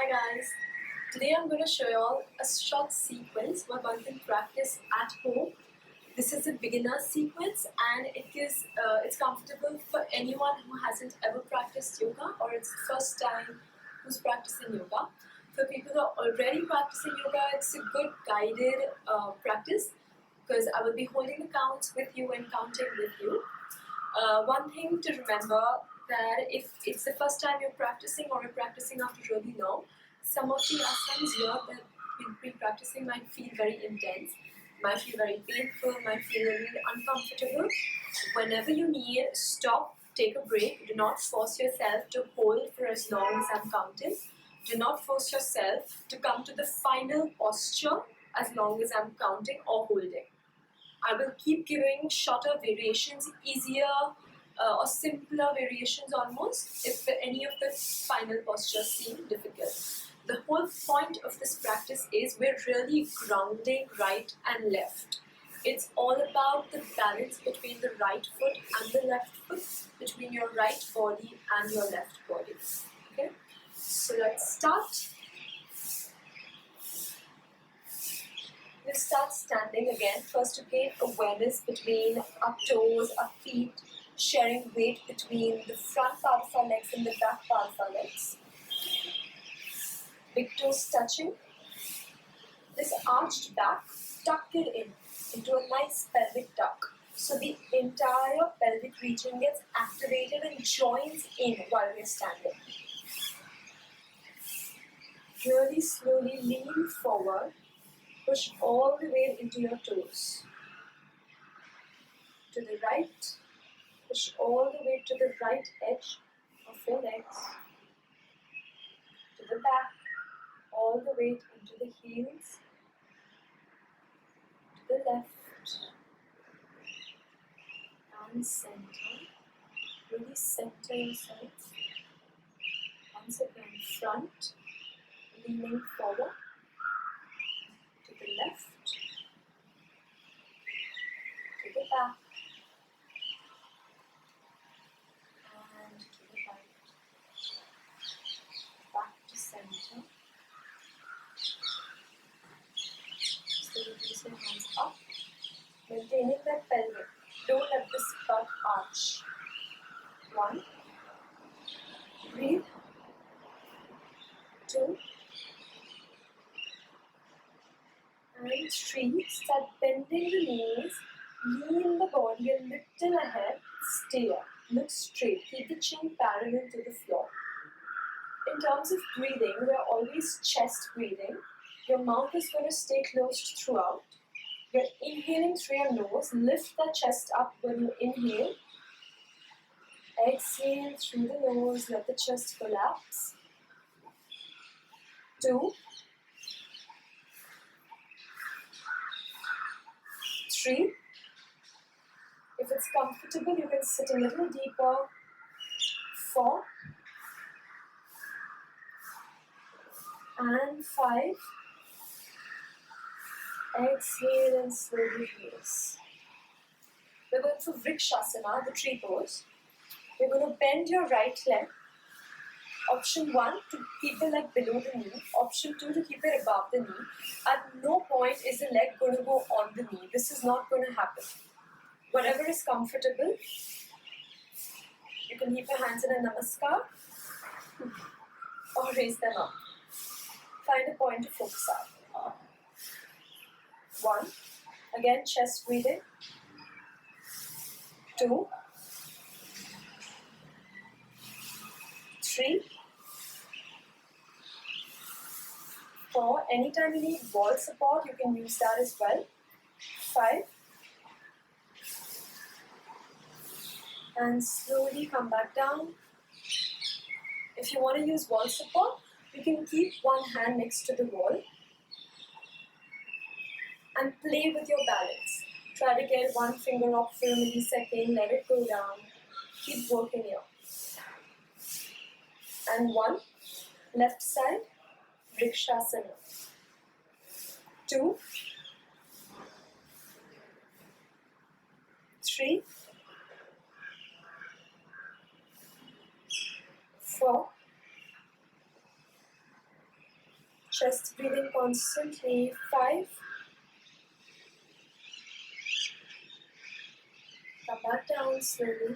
guys, today I'm going to show you all a short sequence where one can practice at home. This is a beginner sequence and it's comfortable for anyone who hasn't ever practiced yoga or it's the first time who's practicing yoga. For people who are already practicing yoga, it's a good guided practice because I will be holding the counts with you and counting with you. One thing to remember that if it's the first time you're practicing or you're practicing after really long, some of the asanas here that we'll be practicing might feel very intense, might feel very painful, might feel a little uncomfortable. Whenever you need, stop, take a break. Do not force yourself to hold for as long as I'm counting. Do not force yourself to come to the final posture as long as I'm counting or holding. I will keep giving shorter variations, easier or simpler variations almost, if any of the final postures seem difficult. The whole point of this practice is we're really grounding right and left. It's all about the balance between the right foot and the left foot, between your right body and your left body. Okay, so let's start. We'll start standing again. First to gain awareness between our toes, our feet, sharing weight between the front part of our legs and the back part of our legs. Big toes touching. This arched back, tuck it into a nice pelvic tuck. So the entire pelvic region gets activated and joins in while we're standing. Really slowly lean forward. Push all the way into your toes. To the right. Push all the way to the right edge of your legs. To the back. All the way into the heels. To the left. And center. Really center yourself. Once again, front. Leaning forward. To the left, to the back, and to the right, back to center. So release your hands up, maintaining that pelvic. Don't let this butt arch. 1, breathe. 2, and 3, start bending the knees, lean the body a little ahead, stay up, look straight, keep the chin parallel to the floor. In terms of breathing, we are always chest breathing. Your mouth is going to stay closed throughout. You're inhaling through your nose, lift the chest up when you inhale. Exhale through the nose, let the chest collapse. 2, 3. If it's comfortable, you can sit a little deeper. 4 and 5. Exhale and slowly release. We're going for Vrikshasana, the tree pose. We're going to bend your right leg. Option 1, to keep the leg below the knee. Option 2, to keep it above the knee. At no point is the leg going to go on the knee. This is not going to happen. Whatever is comfortable. You can keep your hands in a namaskar or raise them up. Find a point to focus on. 1, again chest breathing. 2, 3, 4. Anytime you need wall support, you can use that as well. 5. And slowly come back down. If you want to use wall support, you can keep one hand next to the wall and play with your balance. Try to get one finger up for a millisecond, let it go down. Keep working here. And 1, left side, Vrikshasana. 2, 3, 4, Chest breathing constantly. 5. Come back down slowly.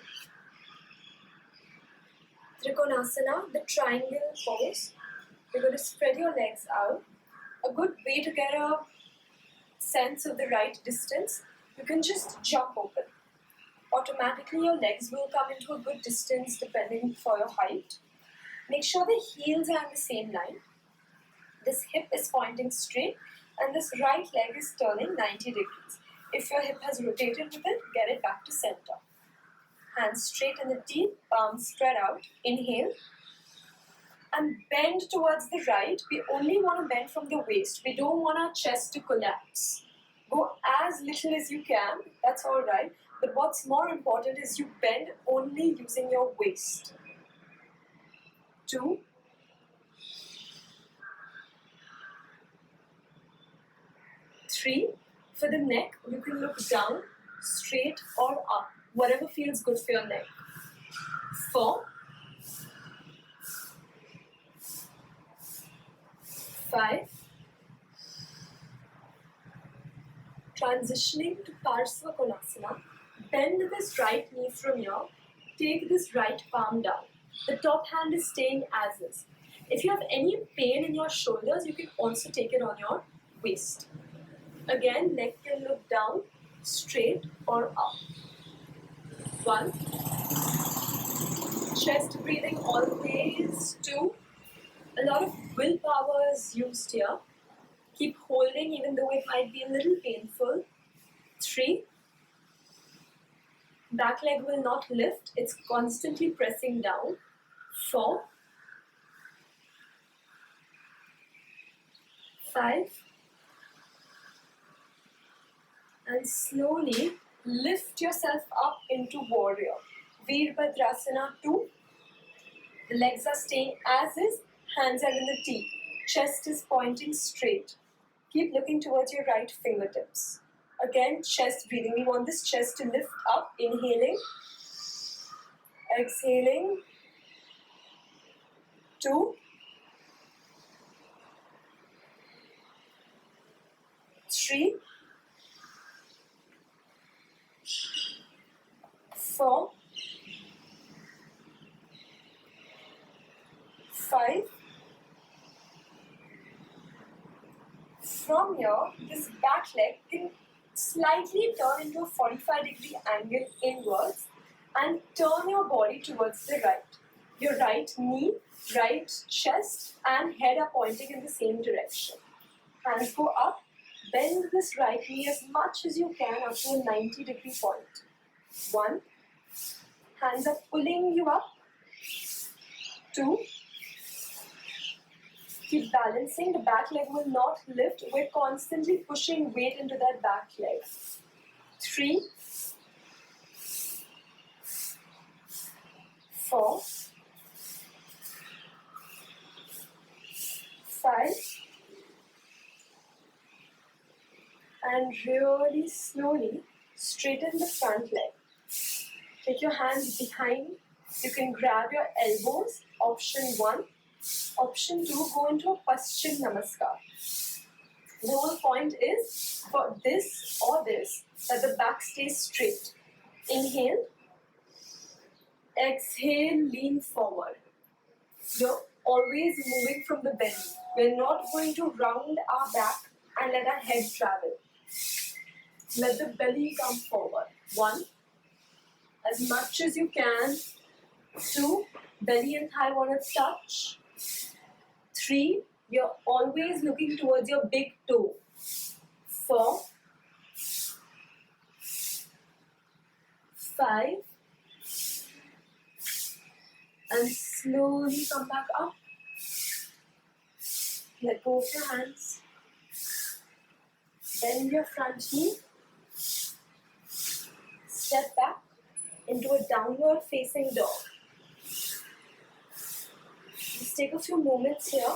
Trikonasana, the triangle pose. You're going to spread your legs out. A good way to get a sense of the right distance, you can just jump open. Automatically your legs will come into a good distance depending for your height. Make sure the heels are in the same line. This hip is pointing straight and this right leg is turning 90 degrees. If your hip has rotated with it, get it back to center. Hands straight in the teeth, palms spread out. Inhale. And bend towards the right. We only want to bend from the waist. We don't want our chest to collapse. Go as little as you can. That's all right. But what's more important is you bend only using your waist. 2. 3. For the neck, you can look down, straight or up. Whatever feels good for your neck. 4. 5. Transitioning to Parsva Konasana. Bend this right knee from here. Take this right palm down. The top hand is staying as is. If you have any pain in your shoulders, you can also take it on your waist. Again, neck can look down, straight or up. 1. Chest breathing always. 2. A lot of willpower is used here. Keep holding even though it might be a little painful. 3. Back leg will not lift. It's constantly pressing down. 4. 5. And slowly lift yourself up into warrior. Veerbhadrasana 2. The legs are staying as is. Hands are in the T. Chest is pointing straight. Keep looking towards your right fingertips. Again, chest breathing. We want this chest to lift up. Inhaling. Exhaling. 2. 3. 4. 5. From here, this back leg can slightly turn into a 45-degree angle inwards and turn your body towards the right. Your right knee, right chest and head are pointing in the same direction. Hands go up. Bend this right knee as much as you can up to a 90-degree point. 1. Hands are pulling you up. 2. Keep balancing. The back leg will not lift. We're constantly pushing weight into that back leg. 3. 4. 5. And really slowly straighten the front leg. Take your hands behind. You can grab your elbows. Option 1. Option 2, go into a Paschim Namaskar. The whole point is for this or this that the back stays straight. Inhale. Exhale, lean forward. You're always moving from the belly. We're not going to round our back and let our head travel. Let the belly come forward. 1. As much as you can. 2. Belly and thigh want to touch. 3. You're always looking towards your big toe. 4. 5. And slowly come back up. Let go of your hands. Bend your front knee. Step back into a downward facing dog. Just take a few moments here.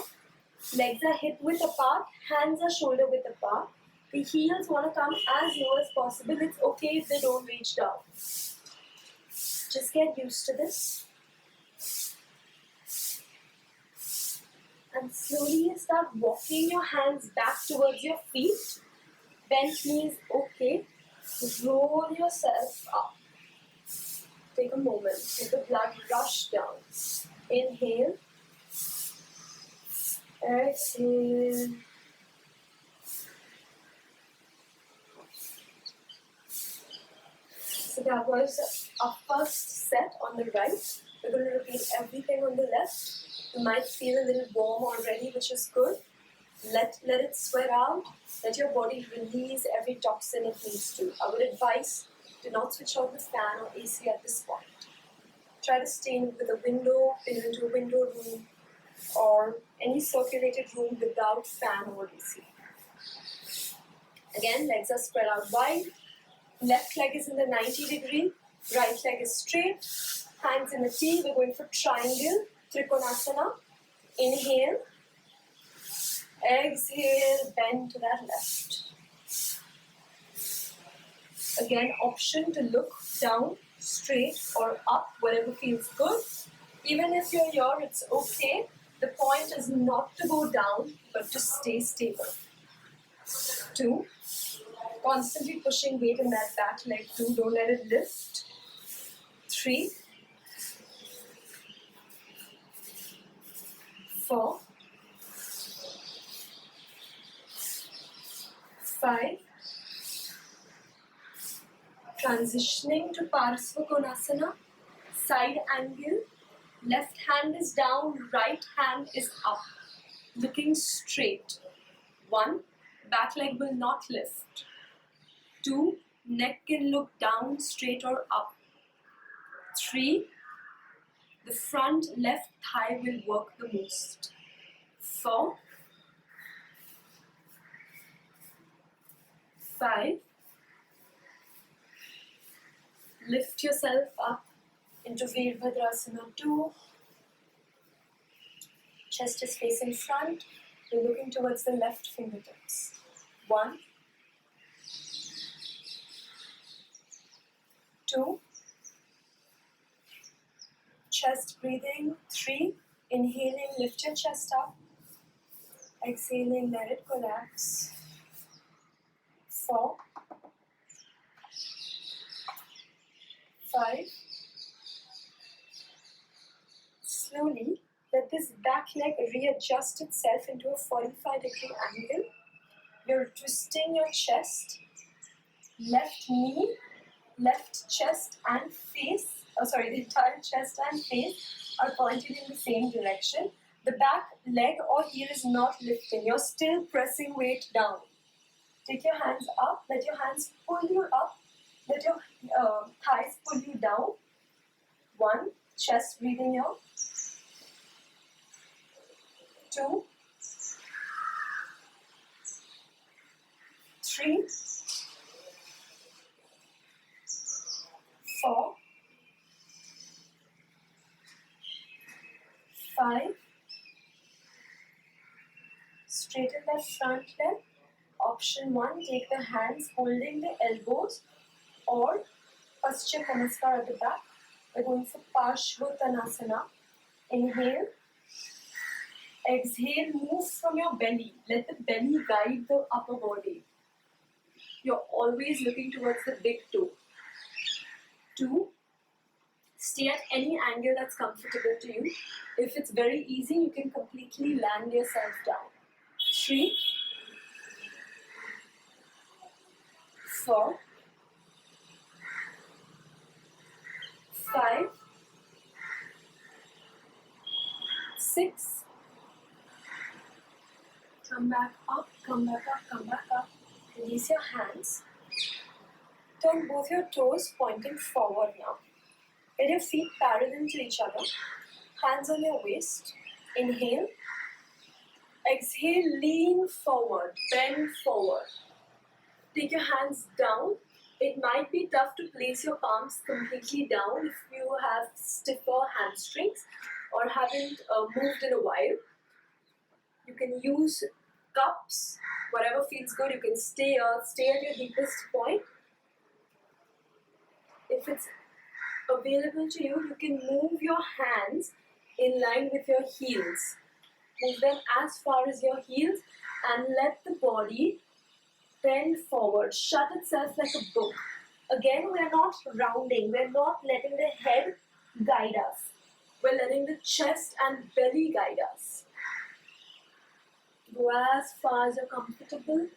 Legs are hip width apart, hands are shoulder width apart. The heels want to come as low as possible. It's okay if they don't reach down. Just get used to this. And And slowly start walking your hands back towards your feet. Bent knees, okay. Roll yourself up. Take a moment. Let the blood rush down. Inhale. Exhale. So that was our first set on the right. We're going to repeat everything on the left. You might feel a little warm already, which is good. Let it sweat out. Let your body release every toxin it needs to. I would advise do not switch on the fan or AC at this point. Try to stay with a window, into a window room, or any circulated room without fan or AC. Again, legs are spread out wide. Left leg is in the 90-degree. Right leg is straight. Hands in a T. We're going for triangle, Trikonasana. Inhale. Exhale, bend to that left. Again, option to look down, straight or up, whatever feels good. Even if you're here, it's okay. The point is not to go down, but to stay stable. 2. Constantly pushing weight in that back leg. 2. Don't let it lift. 3. 4. 5. Transitioning to Parsva Konasana. Side angle. Left hand is down, right hand is up. Looking straight. 1. Back leg will not lift. 2. Neck can look down, straight or up. 3. The front left thigh will work the most. 4. 5. Lift yourself up into Virabhadrasana 2. Chest is facing front. You're looking towards the left fingertips. 1. 2. Chest breathing. 3. Inhaling, lift your chest up. Exhaling, let it collapse. 4. 5. Slowly, let this back leg readjust itself into a 45-degree angle. You're twisting your chest, left knee, left chest and face, the entire chest and face are pointed in the same direction. The back leg or heel is not lifting. You're still pressing weight down. Take your hands up. Let your hands pull you up. Let your thighs pull you down. 1. Chest breathing here. 2. 3. 4. 5. Straighten that front leg. Option 1, take the hands holding the elbows or Paschimottanasana at the back. We're going for Parshvottanasana. Inhale. Exhale, move from your belly. Let the belly guide the upper body. You're always looking towards the big toe. 2. Stay at any angle that's comfortable to you. If it's very easy, you can completely land yourself down. 3. 4. 5. 6. Come back up, come back up, come back up. Release your hands. Turn both your toes pointing forward now. Get your feet parallel to each other. Hands on your waist. Inhale. Exhale, lean forward, bend forward. Take your hands down. It might be tough to place your palms completely down if you have stiffer hamstrings or haven't moved in a while. You can use cups, whatever feels good. You can stay at your deepest point. If it's available to you, you can move your hands in line with your heels. Move them as far as your heels and let the body bend forward, shut itself like a book. Again, we're not rounding, we're not letting the head guide us. We're letting the chest and belly guide us. Go as far as you're comfortable.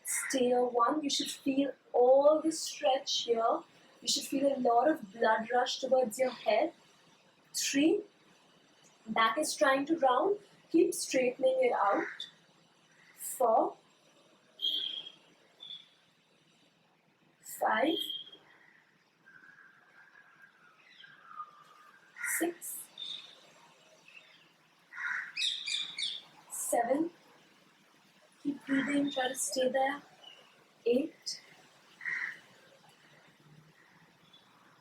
Stay a 1. You should feel all the stretch here. You should feel a lot of blood rush towards your head. 3. Back is trying to round. Keep straightening it out. 4. 5. 6. 7. Keep breathing, try to stay there. 8.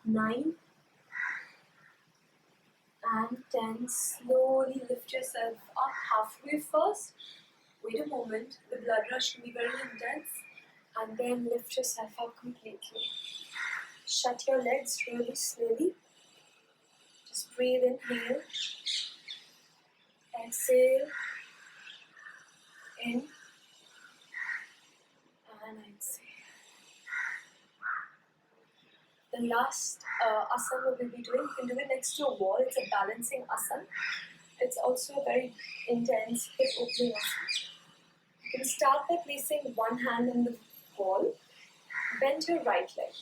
9. And 10. Slowly lift yourself up halfway first. Wait a moment, the blood rush can be very intense. And then lift yourself up completely. Shut your legs really slowly. Just breathe, inhale. Exhale. In. And exhale. The last asana we will be doing, you can do it next to a wall. It's a balancing asana. It's also a very intense hip opening asana. You can start by placing one hand on the wall. Bend your right leg.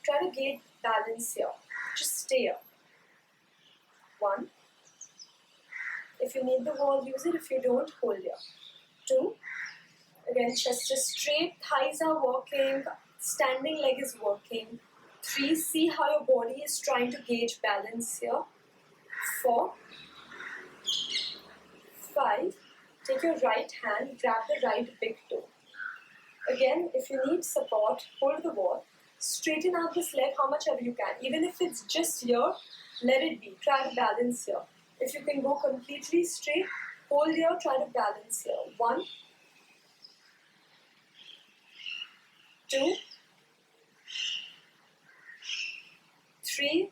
Try to gain balance here. Just stay here. 1. If you need the wall, use it. If you don't, hold here. 2. Again, chest is straight, thighs are working, standing leg is working. 3. See how your body is trying to gauge balance here. 4. 5. Take your right hand, grab the right big toe. Again, if you need support, hold the wall. Straighten out this leg how much ever you can. Even if it's just here, let it be. Try to balance here. If you can go completely straight, hold here, try to balance here. 1. 2. 3.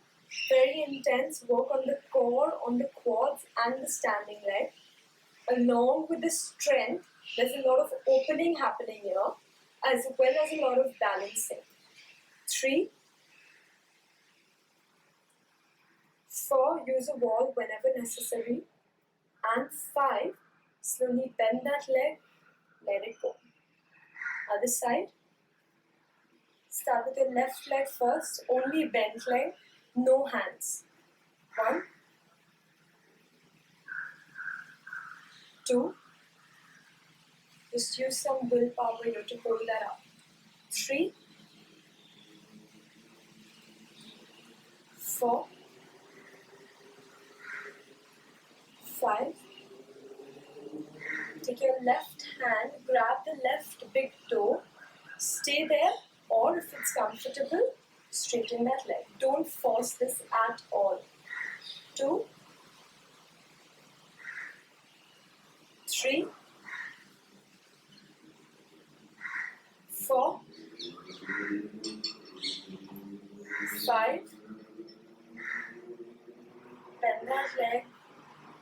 Very intense work on the core, on the quads and the standing leg. Along with the strength, there's a lot of opening happening here, as well as a lot of balancing. 3. 4. Use a wall whenever necessary. And 5. Slowly bend that leg, let it go. Other side. Start with your left leg first, only bent leg, no hands. 1. 2. Just use some willpower here to hold that up. 3. 4. 5. Take your left hand, grab the left big toe, stay there, or if it's comfortable, straighten that leg. Don't force this at all. 2. 3. 4. 5. Bend that leg,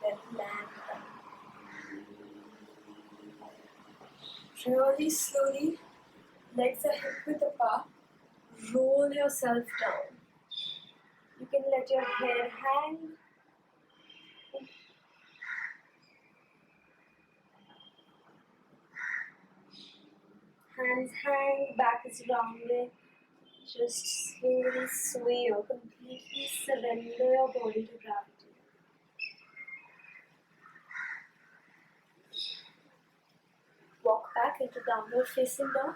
then land up. Really slowly, legs are hip width apart, roll yourself down. You can let your head hang. Hands hang, back is rounded. Just slowly sway or completely surrender your body to gravity. Walk back into downward facing dog.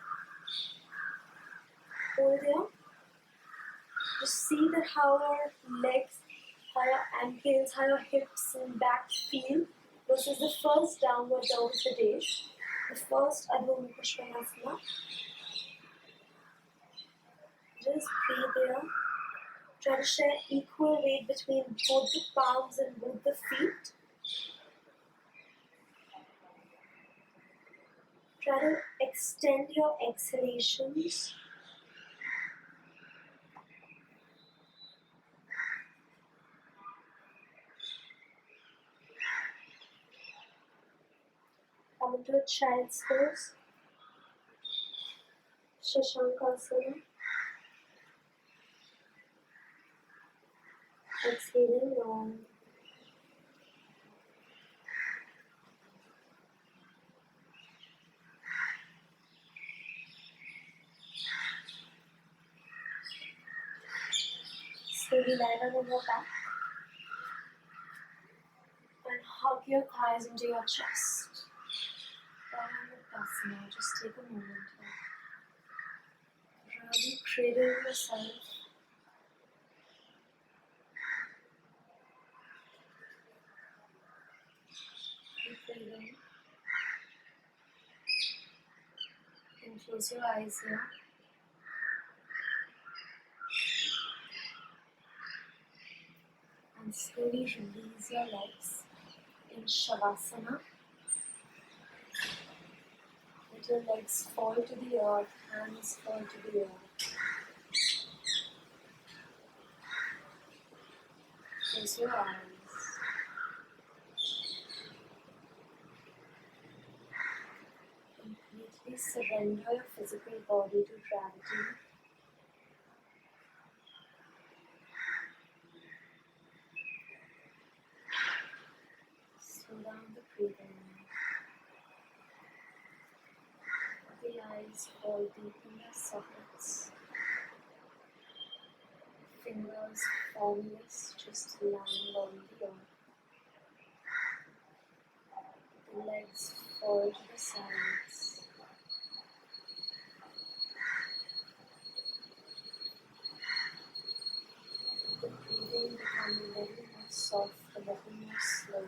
Hold here. Just see that how your legs, how your ankles, how your hips and back feel. This is the first downward dog of the day. The first Adho Mukha Svanasana. Just breathe there. Try to share equal weight between both the palms and both the feet. Try to extend your exhalations. down to a child's pose, Shashankasana. Exhaling long. Slowly lie down on your back and hug your thighs into your chest. Now just take a moment to really cradle yourself. Keep breathing. And close your eyes here. And slowly release your legs in Shavasana. Let your legs fall to the earth, hands fall to the earth. Close your eyes. Completely surrender your physical body to gravity. Slow down the breathing. The eyes fall deep in their sockets. Fingers formless, just lying on the earth. The legs fall to the sides. The breathing becomes a little more soft, a little more slow.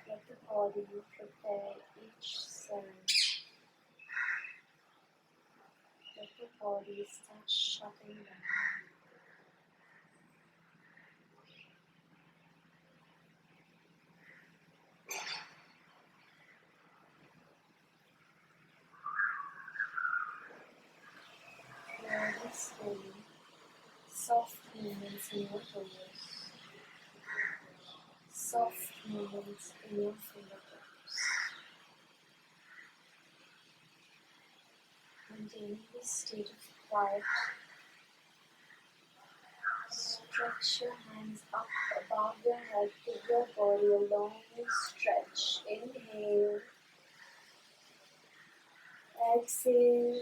Let the body prepare each cell. Let the body start shutting down. Very slowly, soft movements in your toes, soft movements in your fingertips. Maintaining this state of quiet. Stretch your hands up above your head, give your body a long stretch. Inhale. Exhale.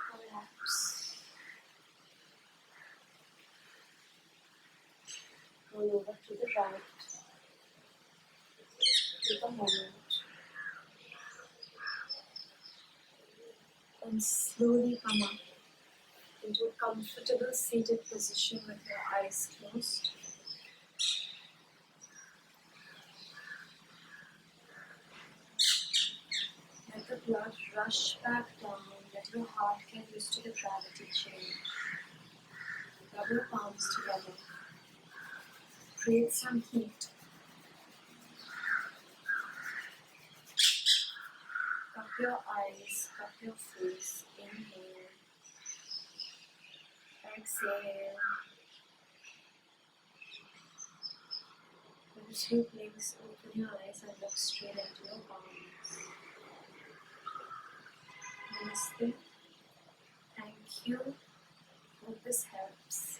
Collapse. Roll over to the right. Take a moment. And slowly come up into a comfortable seated position with your eyes closed. Let the blood rush back down. Let your heart get used to the gravity change. Rub your palms together. Create some heat. Cup your eyes, cup your face. Inhale. Exhale. For this few please open your eyes and look straight into your palms. Namaste. Thank you. Hope this helps.